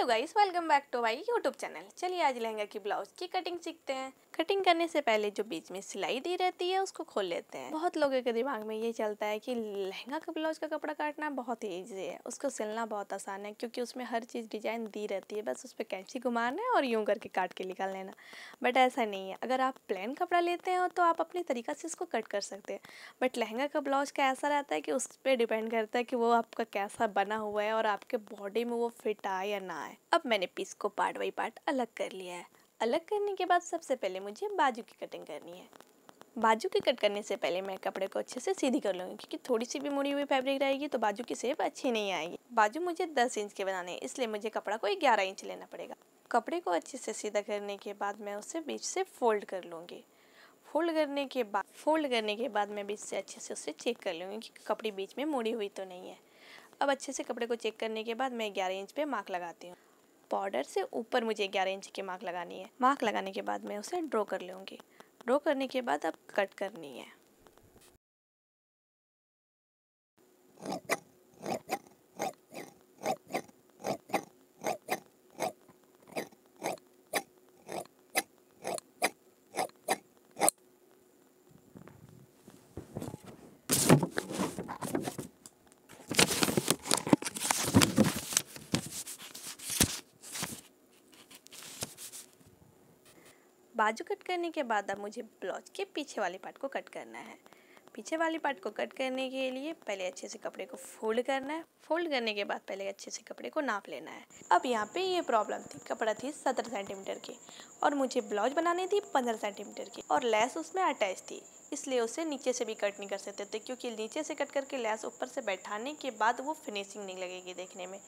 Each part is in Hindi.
Hello guys, welcome back to my YouTube channel. चलिए आज लहंगा की ब्लाउज की कटिंग सीखते हैं। कटिंग करने से पहले जो बीच में सिलाई दी रहती है उसको खोल लेते हैं। बहुत लोगों के दिमाग में ये चलता है कि लहंगा का ब्लाउज का कपड़ा काटना बहुत ही ईजी है, उसको सिलना बहुत आसान है क्योंकि उसमें हर चीज़ डिजाइन दी रहती है, बस उस पर कैंची घुमाना है और यूं करके काट के निकाल लेना। बट ऐसा नहीं है। अगर आप प्लेन कपड़ा लेते हैं तो आप अपने तरीका से इसको कट कर सकते हैं। बट लहंगा का ब्लाउज का ऐसा रहता है कि उस पर डिपेंड करता है कि वो आपका कैसा बना हुआ है और आपके बॉडी में वो फिट आए या ना आए। अब मैंने पीस को पार्ट बाई पार्ट अलग कर लिया है। अलग करने के बाद सबसे पहले मुझे बाजू की कटिंग करनी है। बाजू की कट करने से पहले मैं कपड़े को अच्छे से सीधी कर लूँगी क्योंकि थोड़ी सी भी मुड़ी हुई फैब्रिक रहेगी तो बाजू की शेप अच्छी नहीं आएगी। बाजू मुझे 10 इंच के बनाने हैं, इसलिए मुझे कपड़ा को 11 इंच लेना पड़ेगा। कपड़े को अच्छे से सीधा करने के बाद मैं उसे बीच से फोल्ड कर लूँगी। फोल्ड करने के बाद मैं बीच से अच्छे से उसे चेक कर लूँगी कि कपड़े बीच में मुड़ी हुई तो नहीं है। अब अच्छे से कपड़े को चेक करने के बाद मैं 11 इंच पे मार्क लगाती हूँ। बॉर्डर से ऊपर मुझे 11 इंच की मार्क लगानी है। मार्क लगाने के बाद मैं उसे ड्रॉ कर लूँगी। ड्रॉ करने के बाद अब कट करनी है। बाजू कट करने के बाद अब मुझे ब्लाउज के पीछे वाले पार्ट को कट करना है। पीछे वाली पार्ट को कट करने के लिए पहले अच्छे से कपड़े को फोल्ड करना है। फोल्ड करने के बाद पहले अच्छे से कपड़े को नाप लेना है। अब यहाँ पे ये प्रॉब्लम थी, कपड़ा थी 17 सेंटीमीटर की और मुझे ब्लाउज बनानी थी 15 सेंटीमीटर की और लेस उसमें अटैच थी, इसलिए उसे नीचे से भी कट नहीं कर सकते थे क्योंकि नीचे से कट करके लेस ऊपर से बैठाने के बाद वो फिनिशिंग नहीं लगेगी देखने में।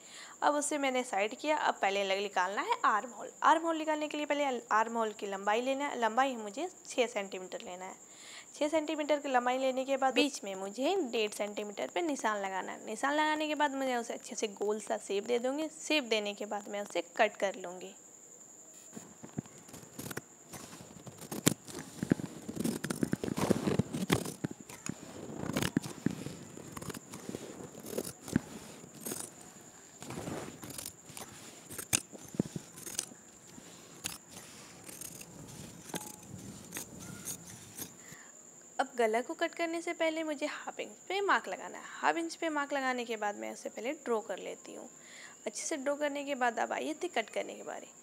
अब उसे मैंने साइड किया। अब पहले निकालना है आर्म होल। आर्म होल निकालने के लिए पहले आर्म होल की लंबाई लेना है। लंबाई मुझे 6 सेंटीमीटर लेना है। 6 सेंटीमीटर की लंबाई लेने के बाद बीच में मुझे 1.5 सेंटीमीटर पे निशान लगाना है। निशान लगाने के बाद मैं उसे अच्छे से गोल सा शेप दे दूँगी। शेप देने के बाद मैं उसे कट कर लूँगी। अब गला को कट करने से पहले मुझे हाफ इंच पे मार्क लगाना है। हाफ इंच पे मार्क लगाने के बाद मैं उसे पहले ड्रॉ कर लेती हूँ। अच्छे से ड्रॉ करने के बाद अब आई थी कट करने के बारे।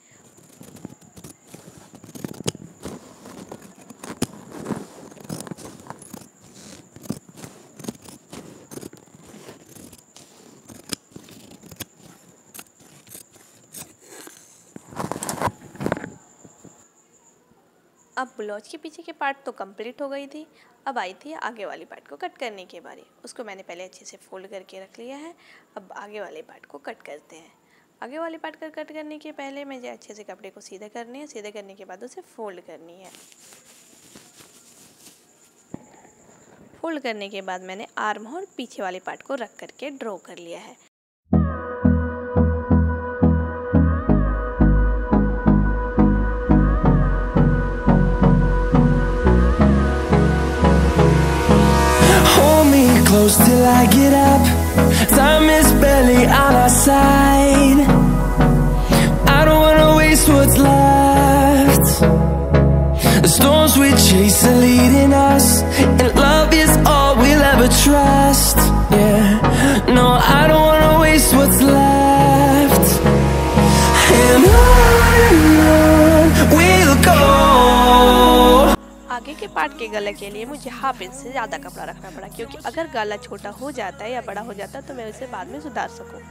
अब ब्लाउज के पीछे के पार्ट तो कंप्लीट हो गई थी। अब आई थी आगे वाली पार्ट को कट करने के बारे। उसको मैंने पहले अच्छे से फोल्ड करके रख लिया है। अब आगे वाले पार्ट को कट करते हैं। आगे वाले पार्ट का कट करने के पहले मुझे अच्छे से कपड़े को सीधा करने है। सीधा करने के बाद उसे फोल्ड करनी है। फोल्ड करने के बाद मैंने आर्म होल पीछे वाले पार्ट को रख करके ड्रॉ कर लिया है। Close till I get up. Time is barely on our side. I don't wanna waste what's left. The storms we chase are leading us, and love is all we'll ever trust. Yeah, no, I don't wanna waste what's left. And on we'll go. आगे के पार्ट के गले के लिए मुझे हाफ इंच से ज़्यादा कपड़ा रखना पड़ा क्योंकि अगर गला छोटा हो जाता है या बड़ा हो जाता है तो मैं उसे बाद में सुधार सकूं।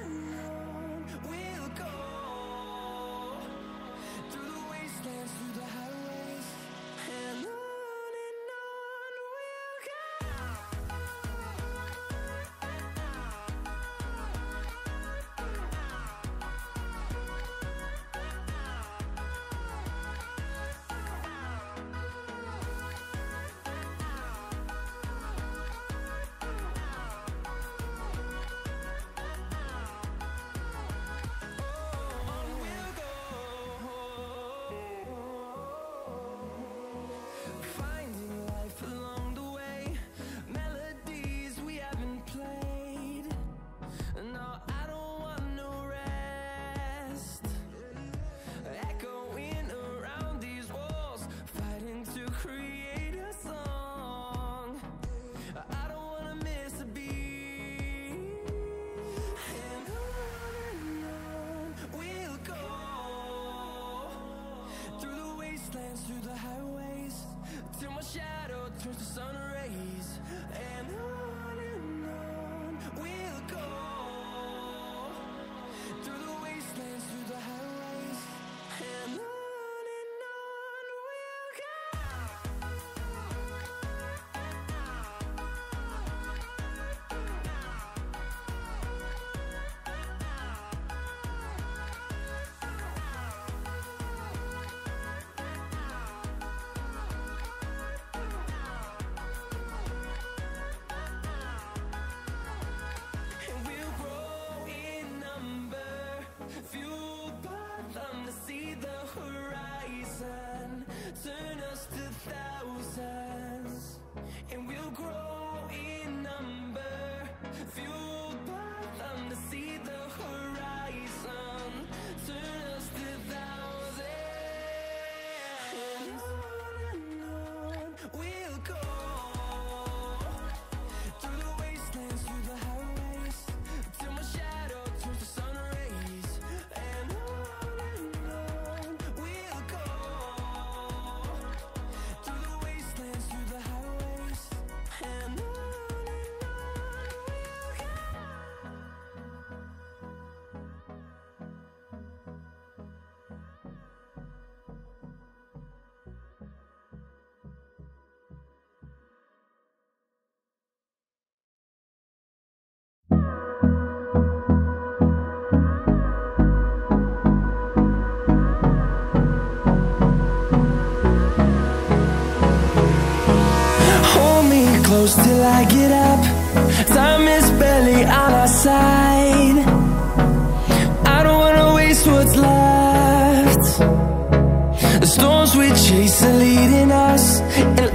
close till I get up. Time is barely on our side. I don't wanna waste what's left. The storms we chase are leading us, and